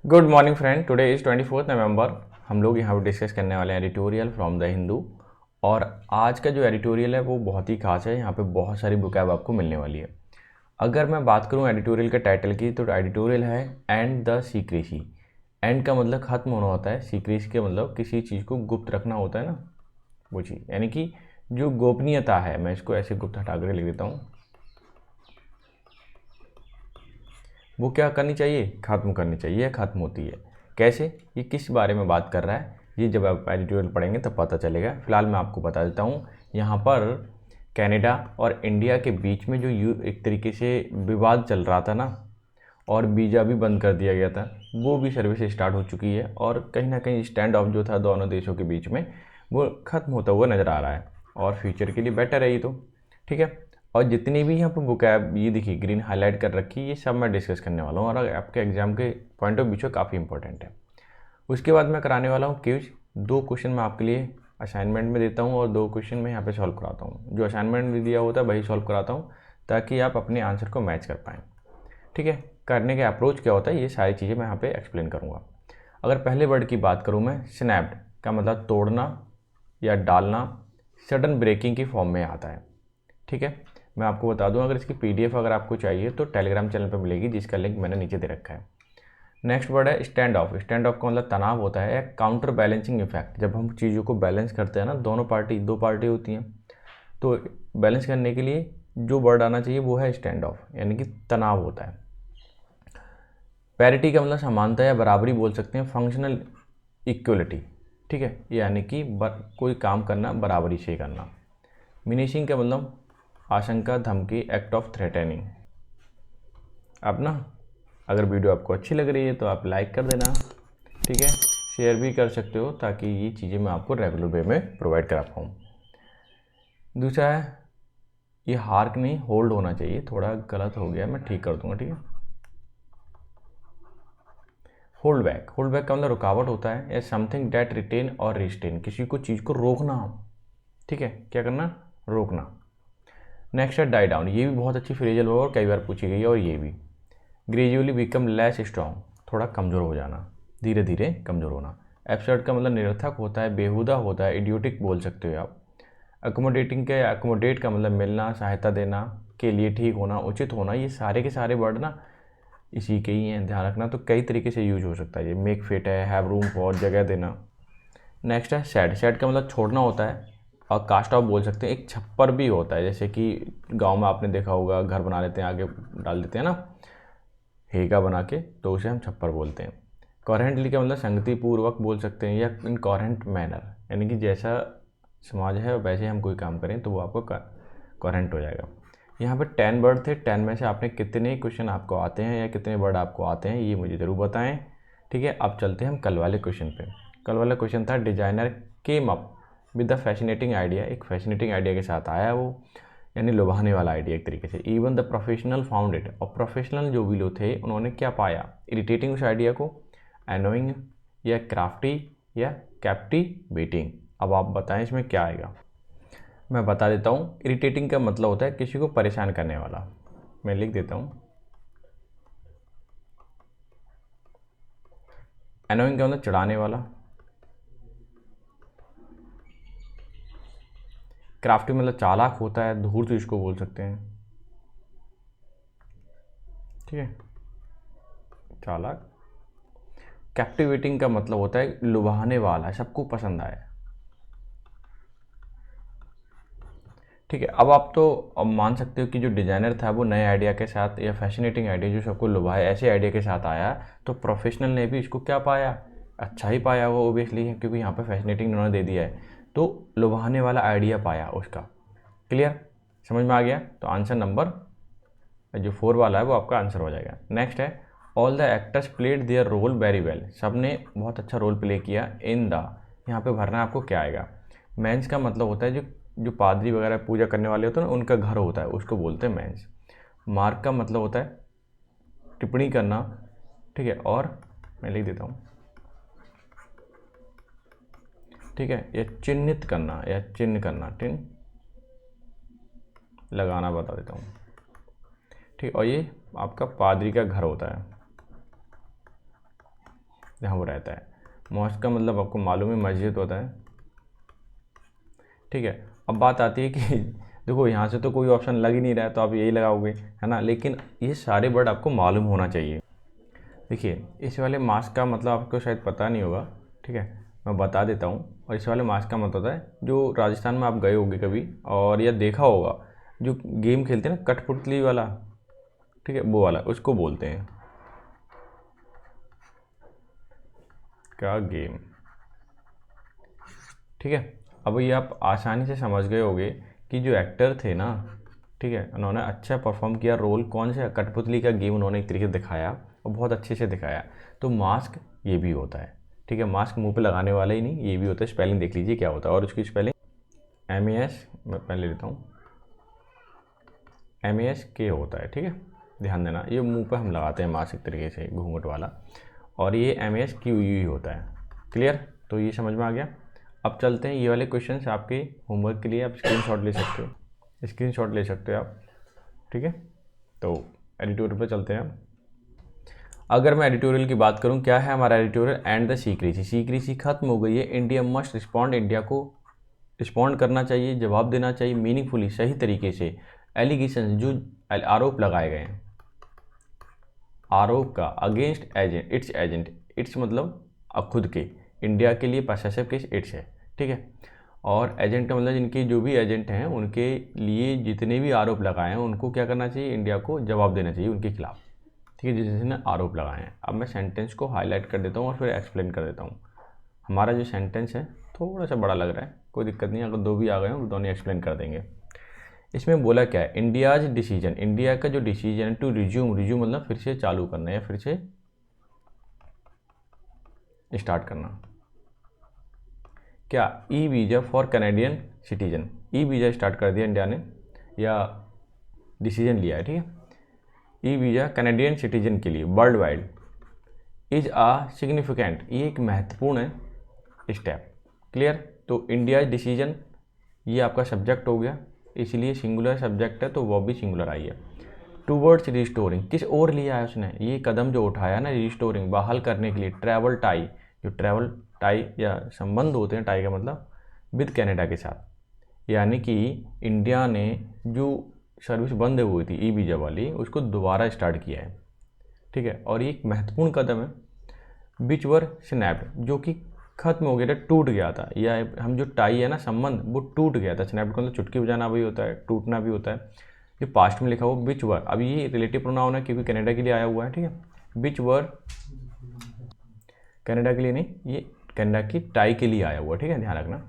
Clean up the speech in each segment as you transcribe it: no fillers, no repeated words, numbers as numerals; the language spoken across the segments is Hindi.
Good morning friend, today is 24 नवंबर। हम लोग यहाँ पर डिस्कस करने वाले हैं एडिटोरियल फ्रॉम द हिंदू। और आज का जो एडिटोरियल है वो बहुत ही खास है। यहाँ पे बहुत सारी बुकैब आपको मिलने वाली है। अगर मैं बात करूँ एडिटोरियल के टाइटल की, तो एडिटोरियल है एंड द सीक्रेसी। एंड का मतलब ख़त्म होना होता है, सीक्रेसी का मतलब किसी चीज़ को गुप्त रखना होता है ना, वो चीज़, यानी कि जो गोपनीयता है। मैं इसको ऐसे गुप्त हटा कर लिख देता हूँ। वो क्या करनी चाहिए? ख़त्म करनी चाहिए, ख़त्म होती है। कैसे? ये किस बारे में बात कर रहा है, ये जब आप एडिटोरियल पढ़ेंगे तब पता चलेगा। फिलहाल मैं आपको बता देता हूँ। यहाँ पर कनाडा और इंडिया के बीच में जो एक तरीके से विवाद चल रहा था ना, और वीज़ा भी बंद कर दिया गया था, वो भी सर्विस स्टार्ट हो चुकी है। और कहीं ना कहीं स्टैंड ऑफ जो था दोनों देशों के बीच में, वो ख़त्म होता हुआ नज़र आ रहा है। और फ्यूचर के लिए बेटर है ये तो। ठीक है। और जितनी भी यहाँ पर बुक है, ये देखिए ग्रीन हाईलाइट कर रखी है, ये सब मैं डिस्कस करने वाला हूँ और आपके एग्जाम के पॉइंट ऑफ व्यू से काफ़ी इंपॉर्टेंट है। उसके बाद मैं कराने वाला हूँ क्विज। 2 क्वेश्चन मैं आपके लिए असाइनमेंट में देता हूँ और 2 क्वेश्चन मैं यहाँ पे सॉल्व कराता हूँ। जो असाइनमेंट में दिया होता है वही सॉल्व कराता हूँ, ताकि आप अपने आंसर को मैच कर पाएँ। ठीक है। करने का अप्रोच क्या होता है, ये सारी चीज़ें मैं यहाँ पे एक्सप्लेन करूँगा। अगर पहले वर्ड की बात करूँ मैं, स्नैप्ड का मतलब तोड़ना या डालना, सडन ब्रेकिंग की फॉर्म में आता है। ठीक है। मैं आपको बता दूं, अगर इसकी पीडीएफ अगर आपको चाहिए तो टेलीग्राम चैनल पर मिलेगी, जिसका लिंक मैंने नीचे दे रखा है। नेक्स्ट वर्ड है स्टैंड ऑफ। स्टैंड ऑफ का मतलब तनाव होता है, काउंटर बैलेंसिंग इफेक्ट। जब हम चीज़ों को बैलेंस करते हैं ना, दो पार्टी होती हैं, तो बैलेंस करने के लिए जो वर्ड आना चाहिए वो है स्टैंड ऑफ, यानी कि तनाव होता है। पैरिटी का मतलब समानता या बराबरी बोल सकते हैं, फंक्शनल इक्वलिटी। ठीक है, यानी कि कोई काम करना बराबरी से करना। मिनिशिंग का मतलब आशंका, धमकी, एक्ट ऑफ थ्रेटनिंग। अब ना, अगर वीडियो आपको अच्छी लग रही है तो आप लाइक कर देना। ठीक है, शेयर भी कर सकते हो, ताकि ये चीज़ें मैं आपको रेगुलर वे में प्रोवाइड करा पाऊँ। दूसरा है, ये हार्क नहीं होल्ड होना चाहिए, थोड़ा गलत हो गया, मैं ठीक कर दूंगा। ठीक है। Hold back. होल्ड बैक का मतलब रुकावट होता है, या समथिंग डेट रिटेन और रिस्टेन, किसी को चीज़ को रोकना। ठीक है, क्या करना? रोकना। नेक्स्ट है डाई डाउन। ये भी बहुत अच्छी फ्रेजल वर्ब और कई बार पूछी गई है। और ये भी ग्रेजुअली बिकम लेस स्ट्रॉन्ग, थोड़ा कमज़ोर हो जाना, धीरे धीरे कमज़ोर होना। एब्सर्ड का मतलब निरर्थक होता है, बेहुदा होता है, इडियोटिक बोल सकते हो आप। अकोमोडेटिंग के अकोमोडेट का मतलब मिलना, सहायता देना, के लिए ठीक होना, उचित होना। ये सारे के सारे वर्ड ना इसी के ही हैं, ध्यान रखना। तो कई तरीके से यूज हो सकता है। ये मेक फिट है, हैव रूम फॉर, जगह देना। नेक्स्ट है सैड। सैड का मतलब छोड़ना होता है, और कास्ट ऑफ बोल सकते हैं। एक छप्पर भी होता है, जैसे कि गांव में आपने देखा होगा, घर बना लेते हैं, आगे डाल देते हैं ना हेगा बना के, तो उसे हम छप्पर बोलते हैं। कॉरेंटली का मतलब संगतिपूर्वक बोल सकते हैं, या इन कॉरेंट मैनर, यानी कि जैसा समाज है वैसे हम कोई काम करें तो वो आपको कॉरेंट हो जाएगा। यहाँ पर 10 वर्ड थे। 10 में से आपने कितने क्वेश्चन आपको आते हैं या कितने वर्ड आपको आते हैं, ये मुझे ज़रूर बताएं। ठीक है, अब चलते हैं हम कल वाले क्वेश्चन पे। कल वाला क्वेश्चन था, designer came up with the fascinating idea. एक फैसिनेटिंग आइडिया के साथ आया वो, यानी लुभाने वाला आइडिया एक तरीके से। Even the professional found it. और प्रोफेशनल जो भी लोग थे उन्होंने क्या पाया? इरिटेटिंग उस आइडिया को, एनोइंग, या क्राफ्टी, या कैप्टिवेटिंग। अब आप बताएं इसमें क्या आएगा। मैं बता देता हूँ। इरिटेटिंग का मतलब होता है किसी को परेशान करने वाला। मैं लिख देता हूँ। एनोइंग का मतलब चिढ़ाने वाला। क्राफ्टी मतलब चालाक होता है, धूर्त इसको बोल सकते हैं। ठीक है, चालाक। कैप्टिवेटिंग का मतलब होता है लुभाने वाला, सबको पसंद आए। ठीक है, अब मान सकते हो कि जो डिज़ाइनर था वो नए आइडिया के साथ, या फैसिनेटिंग आइडिया जो सबको लुभाए, ऐसे आइडिया के साथ आया, तो प्रोफेशनल ने भी इसको क्या पाया? अच्छा ही पाया वो, ओबियसली, क्योंकि यहाँ पे फैसिनेटिंग उन्होंने दे दिया है, तो लुभाने वाला आइडिया पाया उसका। क्लियर? समझ में आ गया? तो आंसर नंबर जो 4 वाला है वो आपका आंसर हो जाएगा। नेक्स्ट है, all the actors played their role very well. सब ने बहुत अच्छा रोल प्ले किया। इन द, यहाँ पे भरना आपको क्या आएगा? मेंस का मतलब होता है जो जो पादरी वगैरह पूजा करने वाले होते हैं ना, उनका घर होता है, उसको बोलते हैं मेंस। मार्क का मतलब होता है टिप्पणी करना। ठीक है, और मैं लिख देता हूँ। ठीक है, या चिन्हित करना, या चिन्ह करना, चिन्ह लगाना बता देता हूँ। ठीक, और ये आपका पादरी का घर होता है। जहाँ वो रहता है। मॉस्क का मतलब आपको मालूम है मस्जिद होता है, ठीक है। अब बात आती है कि देखो यहाँ से तो कोई ऑप्शन लग ही नहीं रहा है तो आप यही लगाओगे, है ना, लेकिन ये सारे वर्ड आपको मालूम होना चाहिए। देखिए इस वाले मास्क का मतलब आपको शायद पता नहीं होगा, ठीक है, मैं बता देता हूँ। और इस वाले मास्क का मतलब होता है, जो राजस्थान में आप गए होंगे कभी और या देखा होगा, जो गेम खेलते हैं ना कठपुतली वाला, ठीक है, वो वाला उसको बोलते हैं क्या गेम, ठीक है। अब ये आप आसानी से समझ गए होंगे कि जो एक्टर थे ना, ठीक है, उन्होंने अच्छा परफॉर्म किया रोल, कौन से कठपुतली का गेम उन्होंने एक तरीके से दिखाया और बहुत अच्छे से दिखाया। तो मास्क ये भी होता है, ठीक है, मास्क मुंह पे लगाने वाला ही नहीं, ये भी होता है। स्पेलिंग देख लीजिए क्या होता है, और उसकी स्पेलिंग MES, मैं पहले लेता हूँ, MESK होता है, ठीक है, ध्यान देना। ये मुंह पे हम लगाते हैं मास्क एक तरीके से घूंघट वाला, और ये MESQUE होता है। क्लियर, तो ये समझ में आ गया। अब चलते हैं, ये वाले क्वेश्चंस आपके होमवर्क के लिए आप स्क्रीनशॉट ले सकते हो, स्क्रीनशॉट ले सकते हो आप, ठीक है। तो एडिटोरियल पे चलते हैं। अगर मैं एडिटोरियल की बात करूं, क्या है हमारा editorial, and the secrecy, secrecy खत्म हो गई है, इंडिया मस्ट रिस्पॉन्ड, इंडिया को रिस्पॉन्ड करना चाहिए, जवाब देना चाहिए मीनिंगफुली, सही तरीके से। एलिगेशन, जो आरोप लगाए गए हैं, आरोप का, against agent, it's agent, it's मतलब खुद के, इंडिया के लिए पॉसेसिव केस इट्स है, ठीक है। और एजेंट का मतलब जिनके जो भी एजेंट हैं उनके लिए जितने भी आरोप लगाए हैं उनको क्या करना चाहिए, इंडिया को जवाब देना चाहिए उनके खिलाफ, ठीक है, जिसने आरोप लगाए हैं। अब मैं सेंटेंस को हाईलाइट कर देता हूँ और फिर एक्सप्लेन कर देता हूँ। हमारा जो सेंटेंस है थोड़ा सा बड़ा लग रहा है, कोई दिक्कत नहीं, अगर दो भी आ गए हो तो दोनों एक्सप्लेन कर देंगे। इसमें बोला क्या है, इंडियाज डिसीजन, इंडिया का जो डिसीजन है टू रिज्यूम, रिज्यूम मतलब फिर से चालू करना या फिर से स्टार्ट करना, क्या, e visa for Canadian citizen, e visa start कर दिया इंडिया ने या डिसीजन लिया है, ठीक है। ई वीज़ा कैनेडियन सिटीजन के लिए world wide is a significant, ये एक महत्वपूर्ण है स्टेप। क्लियर, तो इंडिया डिसीजन ये आपका सब्जेक्ट हो गया, इसलिए सिंगुलर सब्जेक्ट है तो वो भी सिंगुलर आई है। टूवर्ड्स रिस्टोरिंग, किस ओर लिया है उसने, ये कदम जो उठाया ना रिस्टोरिंग, बहाल करने के लिए। ट्रैवल टाई, जो ट्रैवल टाई या संबंध होते हैं, टाई का मतलब विद कनाडा के साथ, यानी कि इंडिया ने जो सर्विस बंद हुई थी ई वीज़ा वाली उसको दोबारा स्टार्ट किया है, ठीक है। और ये एक महत्वपूर्ण कदम है। विच वर स्नैप्ड, जो कि खत्म हो गया था, टूट गया था, या हम जो टाई है ना संबंध वो टूट गया था। स्नैप्ड का मतलब चुटकी बजाना भी होता है, टूटना भी होता है। जो पास्ट में लिखा हुआ विच वर, अब ये रिलेटिव प्रोनाउन है क्योंकि कनाडा के लिए आया हुआ है, ठीक है। विच वर कनाडा के लिए नहीं, ये कनाडा की टाई के लिए आया हुआ, ठीक है, ध्यान रखना।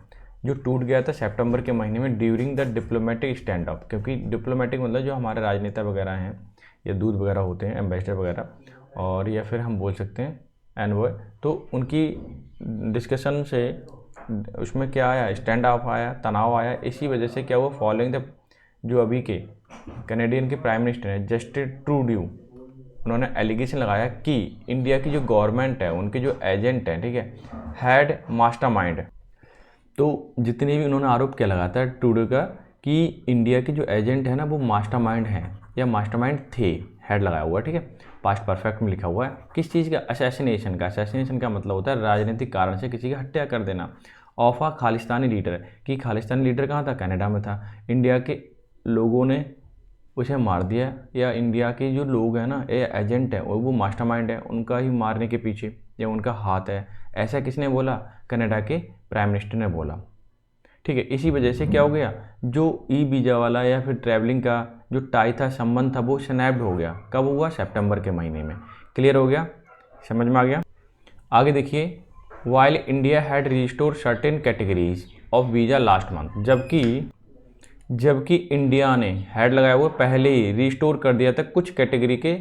जो टूट गया था सितंबर के महीने में during the diplomatic stand up, क्योंकि डिप्लोमेटिक मतलब जो हमारे राजनेता वगैरह हैं या दूत वगैरह होते हैं, एम्बेसडर वगैरह, और या फिर हम बोल सकते हैं एनवॉय, तो उनकी डिस्कशन से उसमें क्या आया, स्टैंड अप आया, तनाव आया। इसी वजह से क्या हुआ, फॉलोइंग द, जो अभी के कनेडियन के प्राइम मिनिस्टर हैं जस्टिन ट्रूडो, उन्होंने एलिगेशन लगाया कि इंडिया की जो गवर्नमेंट है उनके जो एजेंट हैं, ठीक है, हैड मास्टरमाइंड। तो जितने भी उन्होंने आरोप क्या लगाता है ट्रूडो का कि इंडिया के जो एजेंट है ना वो मास्टरमाइंड हैं या मास्टरमाइंड थे, हैड लगाया हुआ है, ठीक है, पास्ट परफेक्ट में लिखा हुआ है। किस चीज़ का, असैसिनेशन का। असैसिनेशन का मतलब होता है राजनीतिक कारण से किसी की हत्या कर देना। ऑफ आ खालिस्तानी लीडर, कि खालिस्तानी लीडर कहाँ था, कनाडा में था। इंडिया के लोगों ने उसे मार दिया, या इंडिया के जो लोग हैं ना ये एजेंट है और वो मास्टरमाइंड है, उनका ही मारने के पीछे या उनका हाथ है। ऐसा किसने बोला, कनाडा के प्राइम मिनिस्टर ने बोला, ठीक है। इसी वजह से क्या हो गया, जो ई वीज़ा वाला या फिर ट्रैवलिंग का जो टाई था, संबंध था, वो स्नैप्ड हो गया। कब हुआ, सितंबर के महीने में। क्लियर हो गया, समझ में आ गया। आगे देखिए, while India had restore certain categories of visa last month, जबकि इंडिया ने हैड लगाया हुआ पहले ही रिस्टोर कर दिया था कुछ कैटेगरी के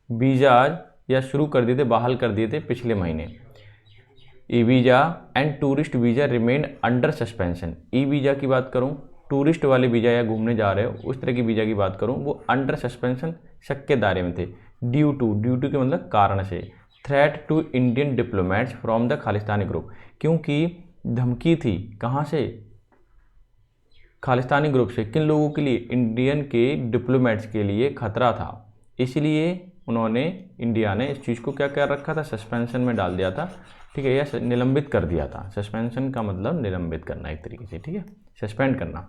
वीज़ा, या शुरू कर दिए थे, बहाल कर दिए थे पिछले महीने। E visa and tourist visa remain under suspension. E visa की बात करूं, टूरिस्ट वाले वीज़ा या घूमने जा रहे हो उस तरह की वीज़ा की बात करूं, वो अंडर सस्पेंशन, शक के दायरे में थे। ड्यू टू के मतलब कारण से। Threat to Indian diplomats from the Khalistani group, क्योंकि धमकी थी कहाँ से, खालिस्तानी ग्रुप से। किन लोगों के लिए, इंडियन के डिप्लोमेट्स के लिए खतरा था, इसलिए उन्होंने, इंडिया ने इस चीज़ को क्या कर रखा था, सस्पेंशन में डाल दिया था, ठीक है, या निलंबित कर दिया था। सस्पेंशन का मतलब निलंबित करना एक तरीके से, ठीक है, सस्पेंड करना,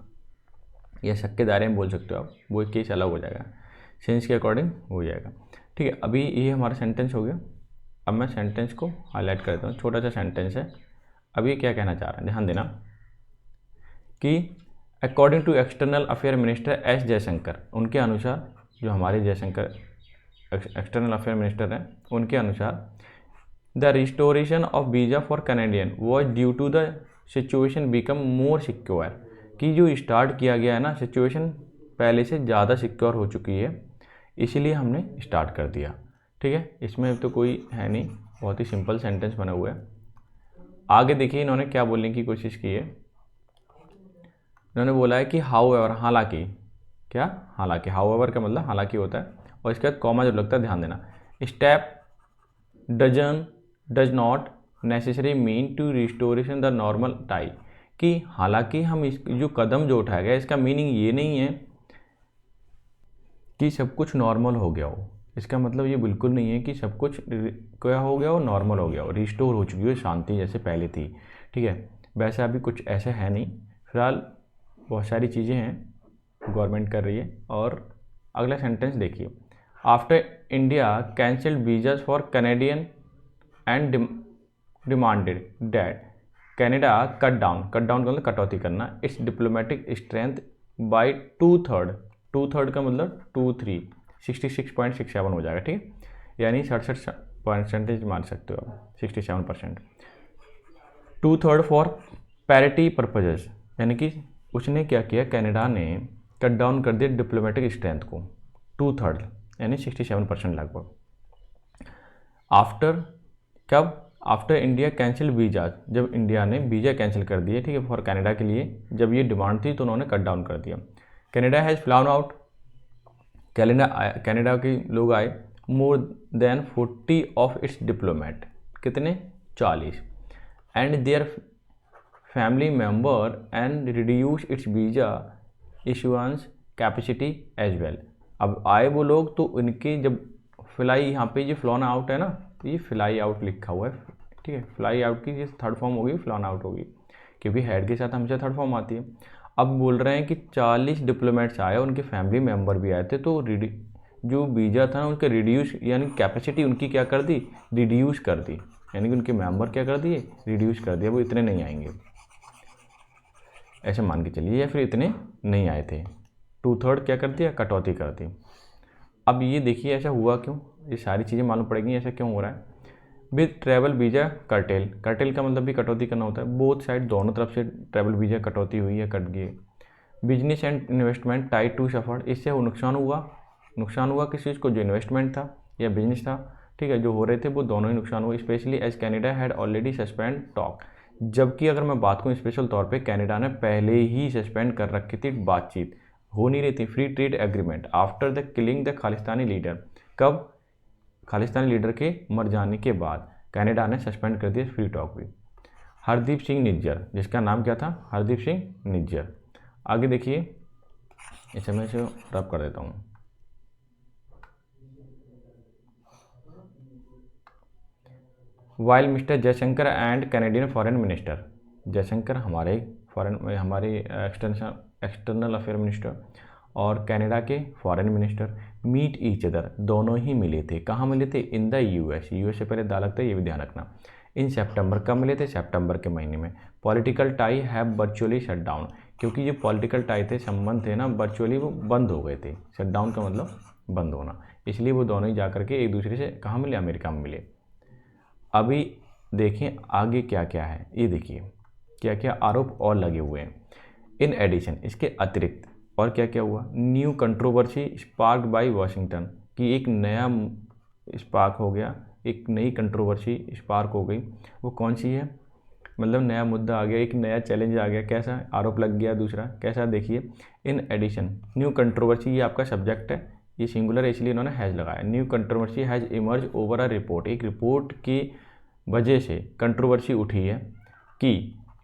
या शक के दायरे में बोल सकते हो आप, वो एक केस अलग हो जाएगा, सेंस के अकॉर्डिंग हो जाएगा, ठीक है। अभी ये हमारा सेंटेंस हो गया। अब मैं सेंटेंस को हाईलाइट करता हूँ, छोटा सा सेंटेंस है। अब ये क्या कहना चाह रहा है, ध्यान देना कि according to external affair minister S Jaishankar, उनके अनुसार, जो हमारे जयशंकर एक्सटर्नल अफेयर मिनिस्टर हैं, उनके अनुसार the restoration of visa for Canadian was due to the situation become more secure, कि जो स्टार्ट किया गया है ना, सिचुएशन पहले से ज़्यादा सिक्योर हो चुकी है, इसीलिए हमने स्टार्ट कर दिया, ठीक है। इसमें तो कोई है नहीं, बहुत ही सिंपल सेंटेंस बना हुआ है। आगे देखिए इन्होंने क्या बोलने की कोशिश की है। इन्होंने बोला है कि हाउ एवर, हालांकि, क्या, हालांकि, हाउ एवर का मतलब हालांकि होता है, और इसके बाद कॉमा जो लगता है, ध्यान देना, step does not necessary mean to restoration the normal tie, कि हालांकि हम इस जो कदम जो उठाया गया, इसका मीनिंग ये नहीं है कि सब कुछ नॉर्मल हो गया हो। इसका मतलब ये बिल्कुल नहीं है कि सब कुछ क्या हो गया हो, नॉर्मल हो गया हो, रिस्टोर हो चुकी हो शांति जैसे पहले थी, ठीक है। वैसे अभी कुछ ऐसा है नहीं, फिलहाल बहुत सारी चीज़ें हैं गवर्नमेंट कर रही है। और अगला सेंटेंस देखिए, after India cancelled visas for Canadian and demanded that Canada cut down का मतलब कटौती करना, इट्स डिप्लोमेटिक स्ट्रेंथ बाई 2/3, 2/3 का मतलब 66.67 हो जाएगा, ठीक है, यानी 67% मान सकते हो आप, 67%, 2/3 फॉर पैरिटी पर्पजेज, यानी कि उसने क्या किया, कनाडा ने कट डाउन कर दिया डिप्लोमेटिक स्ट्रेंथ को 2/3 यानी 67% लगभग। आफ्टर, कब, आफ्टर इंडिया कैंसिल वीज़ा, जब इंडिया ने वीज़ा कैंसिल कर दिए, ठीक है, फॉर कनाडा के लिए, जब ये डिमांड थी तो उन्होंने कट डाउन कर दिया। Canada has flown out, Canada के लोग आए, more than 40 of its diplomat, कितने, 40, and their family member, and reduce its visa issuance capacity as well. अब आए वो लोग तो उनके जब फ्लाई, यहाँ पे जो फ्लॉन आउट है ना, तो ये फ्लाई आउट लिखा हुआ है, ठीक है, फ्लाई आउट की थर्ड फॉर्म होगी, फ्लॉन आउट होगी, क्योंकि हेड के साथ हमेशा थर्ड फॉर्म आती है। अब बोल रहे हैं कि 40 डिप्लोमेट्स आए, उनके फैमिली मेम्बर भी आए थे, तो जो वीज़ा था ना उनका रिड्यूस, यानी कैपेसिटी उनकी क्या कर दी, रिड्यूस कर दी, यानी कि उनके मेम्बर क्या कर दिए, रिड्यूस कर दिया, वो इतने नहीं आएंगे, ऐसे मान के चलिए, या फिर इतने नहीं आए थे, 2/3 क्या कर दिया, कटौती कर दी। अब ये देखिए ऐसा हुआ क्यों, ये सारी चीज़ें मालूम पड़ेगी ऐसा क्यों हो रहा है। With travel visa cartel, cartel का मतलब भी कटौती करना होता है, बोथ साइड, दोनों तरफ से ट्रैवल वीज़ा कटौती हुई है, कट गई। Business and investment tied to suffer, इससे वो नुकसान हुआ किस चीज़ को, जो इन्वेस्टमेंट था या बिजनेस था, ठीक है, जो हो रहे थे वो दोनों ही नुकसान हुए, specially as Canada had already suspend talk, जबकि अगर मैं बात करूँ स्पेशल तौर पे, कनाडा ने पहले ही सस्पेंड कर रखी थी, बातचीत हो नहीं रही थी, free trade agreement, after the killing the Khalistani leader, कब, खालिस्तानी लीडर के मर जाने के बाद कनाडा ने सस्पेंड कर दिया फ्री टॉक भी। हरदीप सिंह निज्जर, जिसका नाम क्या था, हरदीप सिंह निज्जर। आगे देखिए, इसे मैं इसे रब कर देता हूँ। While mister Jaishankar and Canadian foreign minister, Jaishankar हमारे एक्सटर्नल अफेयर मिनिस्टर और कनाडा के foreign minister meet each other, दोनों ही मिले थे, कहाँ मिले थे, इन द यूएस, यूएस से पहले दा लगता है, ये भी ध्यान रखना, इन सितंबर, कब मिले थे, सितंबर के महीने में। Political tie have virtually shut down, क्योंकि जो पॉलिटिकल टाई थे, संबंध थे ना, वर्चुअली वो बंद हो गए थे, शट डाउन का मतलब बंद होना, इसलिए वो दोनों ही जा करके एक दूसरे से कहाँ मिले, अमेरिका में मिले। अभी देखें आगे क्या क्या है, ये देखिए क्या क्या आरोप और लगे हुए हैं। इन एडिशन, इसके अतिरिक्त और क्या क्या हुआ, new controversy sparked by Washington, कि एक नया स्पार्क हो गया, एक नई कंट्रोवर्सी स्पार्क हो गई, वो कौन सी है, मतलब नया मुद्दा आ गया, एक नया चैलेंज आ गया, कैसा आरोप लग गया दूसरा, कैसा, देखिए, इन एडिशन न्यू कंट्रोवर्सी, ये आपका सब्जेक्ट है, ये सिंगुलर है इसलिए इन्होंने हैज़ लगाया, new controversy has emerge over a report, एक रिपोर्ट की वजह से कंट्रोवर्सी उठी है कि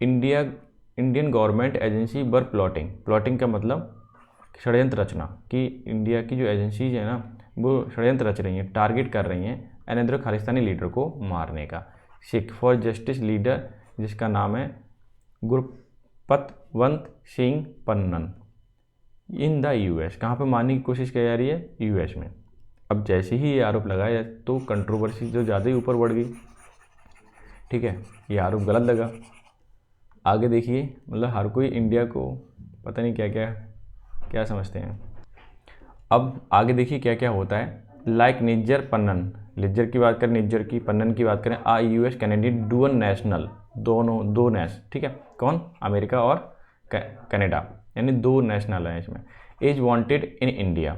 इंडियन गवर्नमेंट एजेंसी वर प्लॉटिंग का मतलब षड्यंत्र रचना, कि इंडिया की जो एजेंसीज है ना, वो षड्यंत्र रच रही हैं, टारगेट कर रही हैं अनदर खालिस्तानी लीडर को मारने का। सिख फॉर जस्टिस लीडर जिसका नाम है Gurpatwant Singh Pannun in the US, कहाँ पे मारने की कोशिश की जा रही है? यूएस में। अब जैसे ही ये आरोप लगाया तो कंट्रोवर्सी जो ज़्यादा ही ऊपर बढ़ गई, ठीक है, ये आरोप गलत लगा। आगे देखिए, मतलब हर कोई इंडिया को पता नहीं क्या क्या क्या समझते हैं। अब आगे देखिए क्या क्या होता है। लाइक निज्जर पन्नन, निज्जर की बात करें, निज्जर की, पन्नन की बात करें, यूएस कैनेडियन डुअल नेशनल, दोनों दो नेश, ठीक है, कौन? अमेरिका और कनाडा, यानी दो नेशनल हैं इसमें। Is wanted in India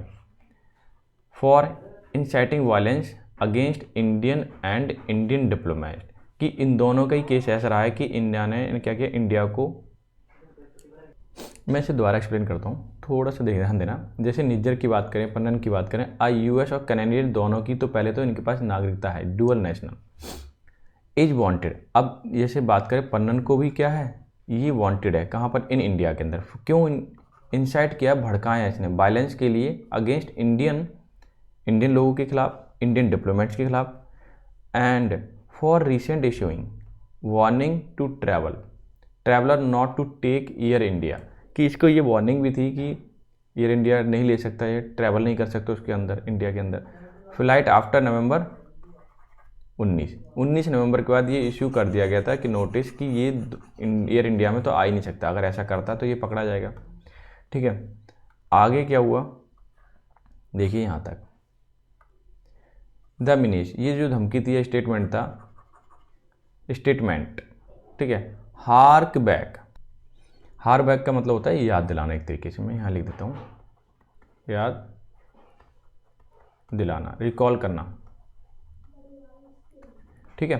for inciting violence against Indian and Indian diplomat, कि इन दोनों का ही केस ऐसा रहा है कि इंडिया ने क्या किया, इंडिया को, मैं इसे दोबारा एक्सप्लेन करता हूँ, थोड़ा सा ध्यान देना। जैसे निज्जर की बात करें, पन्नन की बात करें, यूएस और कैनेडियन दोनों की, तो पहले तो इनके पास नागरिकता है, डुअल नेशनल। इज वांटेड, अब जैसे बात करें पन्नन को भी क्या है, ये वांटेड है, कहाँ पर? इन इंडिया के अंदर। क्यों इंसाइट किया, भड़काया इसने वायलेंस के लिए अगेंस्ट इंडियन लोगों के खिलाफ, इंडियन डिप्लोमेट्स के खिलाफ, and for recent issuing warning to traveller not to take Air India, कि इसको ये वार्निंग भी थी कि एयर इंडिया नहीं ले सकता, ये ट्रैवल नहीं कर सकता उसके अंदर, इंडिया के अंदर। फ्लाइट आफ्टर नवंबर 19 नवंबर के बाद ये इशू कर दिया गया था कि नोटिस कि ये एयर इंडिया में तो आ ही नहीं सकता, अगर ऐसा करता तो ये पकड़ा जाएगा, ठीक है। आगे क्या हुआ देखिए यहाँ तक। द मिनिश, ये जो धमकी थी, स्टेटमेंट था, स्टेटमेंट, ठीक है। हार्क बैक का मतलब होता है याद दिलाना, एक तरीके से मैं यहाँ लिख देता हूँ, याद दिलाना, रिकॉल करना, ठीक है।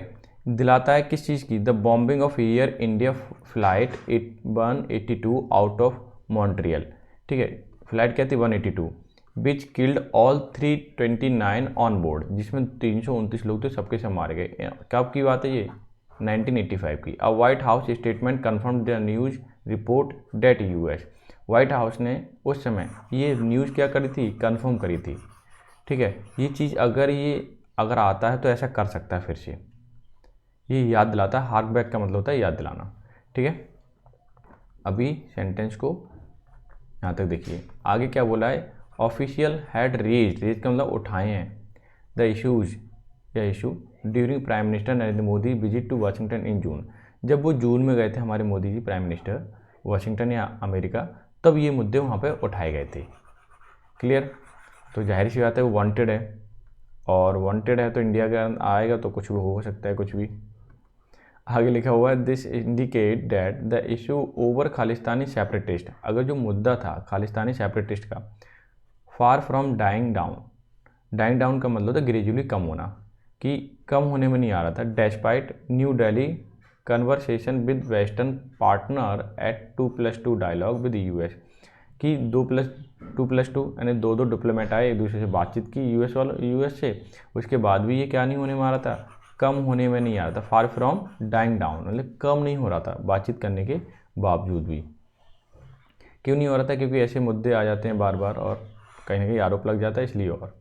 दिलाता है किस चीज़ की? The bombing of air India flight 182 out of Montreal, ठीक है। फ्लाइट क्या थी? 182, विच किल्ड ऑल 329 ऑन बोर्ड, जिसमें 329 लोग थे, सबके सब मारे गए। कब की बात है ये? 1985 की। A White House statement confirm the news report date US, White House ने उस समय ये न्यूज़ क्या करी थी? कन्फर्म करी थी, ठीक है। ये चीज़ अगर आता है तो ऐसा कर सकता है फिर से, ये याद दिलाता है। हार्क बैक का मतलब होता है याद दिलाना, ठीक है। अभी सेंटेंस को यहाँ तक देखिए, आगे क्या बोला है? ऑफिशियल हैड रेज का मतलब उठाए हैं, द इशूज़ या issue during prime minister Narendra Modi visit to Washington in June, जब वो जून में गए थे हमारे Modi ji prime minister Washington या अमेरिका, तब ये मुद्दे वहाँ पे उठाए गए थे। क्लियर? तो जाहिर सी बात है वो वांटेड है, और वांटेड है तो इंडिया के अंदर आएगा तो कुछ भी हो सकता है, कुछ भी। आगे लिखा हुआ है this indicate that the issue over Khalistani separatist, अगर जो मुद्दा था खालिस्तानी सेपरेटिस्ट का, फार फ्रॉम डाइंग डाउन का मतलब था ग्रेजुअली कम होना, कि कम होने में नहीं आ रहा था। Despite New Delhi conversation with western partner at 2+2 dialogue with US, कि 2+2 यानी दो डिप्लोमेट आए, एक दूसरे से बातचीत की यूएस से, उसके बाद भी ये क्या नहीं होने में आ रहा था? कम होने में नहीं आ रहा था। फार फ्रॉम डाइंग डाउन मतलब कम नहीं हो रहा था बातचीत करने के बावजूद भी। क्यों नहीं हो रहा था? क्योंकि ऐसे मुद्दे आ जाते हैं बार बार और कहीं ना कहीं आरोप लग जाता है, इसलिए। और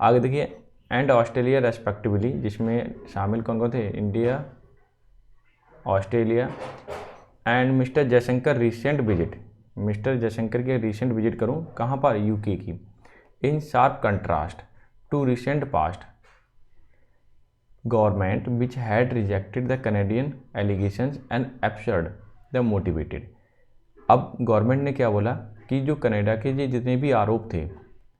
आगे देखिए, एंड ऑस्ट्रेलिया रेस्पेक्टिवली, जिसमें शामिल कौन कौन थे? India, Australia, and mister Jaishankar recent visit, mister Jaishankar के रिसेंट विजिट करूं कहाँ पर? यूके की। In sharp contrast to recent past government which had rejected the Canadian allegations and absurd the motivated. अब गवर्नमेंट ने क्या बोला कि जो कनाडा के जितने भी आरोप थे,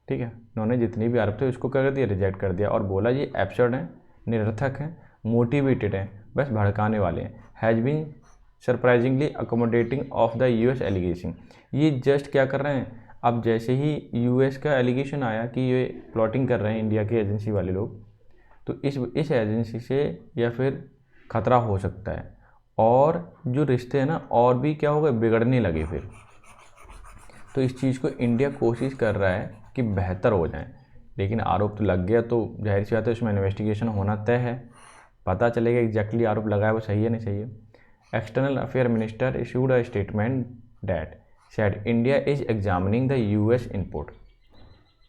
ठीक है, उन्होंने जितने भी आरोप थे उसको क्या कर दिया? रिजेक्ट कर दिया, और बोला ये एब्सर्ड हैं, निरर्थक हैं, मोटिवेटेड हैं, बस भड़काने वाले हैं। Has been surprisingly accommodating of the US allegation, ये जस्ट क्या कर रहे हैं? अब जैसे ही यूएस का एलिगेशन आया कि ये प्लॉटिंग कर रहे हैं इंडिया की एजेंसी वाले लोग, तो इस एजेंसी से या फिर खतरा हो सकता है, और जो रिश्ते हैं ना और भी क्या हो गए? बिगड़ने लगे फिर। तो इस चीज़ को इंडिया कोशिश कर रहा है कि बेहतर हो जाए, लेकिन आरोप तो लग गया तो जाहिर सी बात है उसमें इन्वेस्टिगेशन होना तय है, पता चलेगा एग्जैक्टली आरोप लगाया वो सही है नहीं सही है। External affair minister issued a statement that said India is examining the US input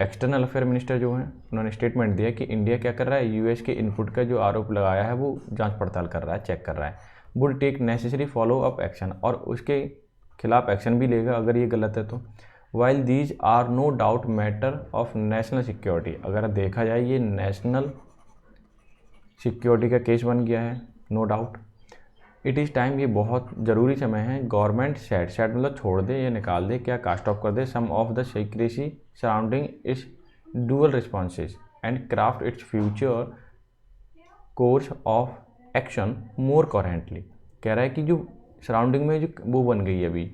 external affair minister जो हैं उन्होंने स्टेटमेंट दिया कि इंडिया क्या कर रहा है, यूएस के इनपुट का जो आरोप लगाया है वो जांच पड़ताल कर रहा है, चेक कर रहा है, would take necessary follow up action, और उसके खिलाफ एक्शन भी लेगा अगर ये गलत है तो। While these are no doubt matter of national security, अगर देखा जाए ये नेशनल सिक्योरिटी का केस बन गया है, no doubt. It is time, ये बहुत ज़रूरी समय है, गवर्नमेंट सेट मतलब छोड़ दे या निकाल दे, क्या कास्ट ऑफ कर दे some of the secrecy surrounding its dual responses and craft its future course of action more currently. कह रहा है कि जो सराउंडिंग में जो वो बन गई है अभी,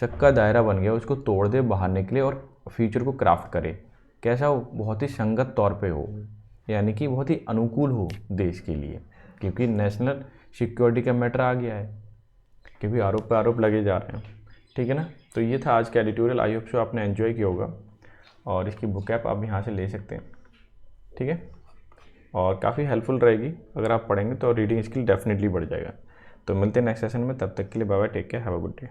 शक का दायरा बन गया, उसको तोड़ दे बाहर निकले और फ्यूचर को क्राफ्ट करे, कैसा हो, बहुत ही संगत तौर पे हो, यानी कि बहुत ही अनुकूल हो देश के लिए, क्योंकि नेशनल सिक्योरिटी का मैटर आ गया है, क्योंकि आरोप पे आरोप लगे जा रहे हैं। ठीक है ना, तो ये था आज का एडिटोरियल। आई होप सो आपने एंजॉय किया होगा, और इसकी बुक ऐप आप यहाँ से ले सकते हैं। ठीक है, और काफ़ी हेल्पफुल रहेगी, अगर आप पढ़ेंगे तो रीडिंग स्किल डेफिनेटली बढ़ जाएगा। तो मिलते हैं नेक्स्ट सेशन में, तब तक के लिए bye bye, take care, have a good day.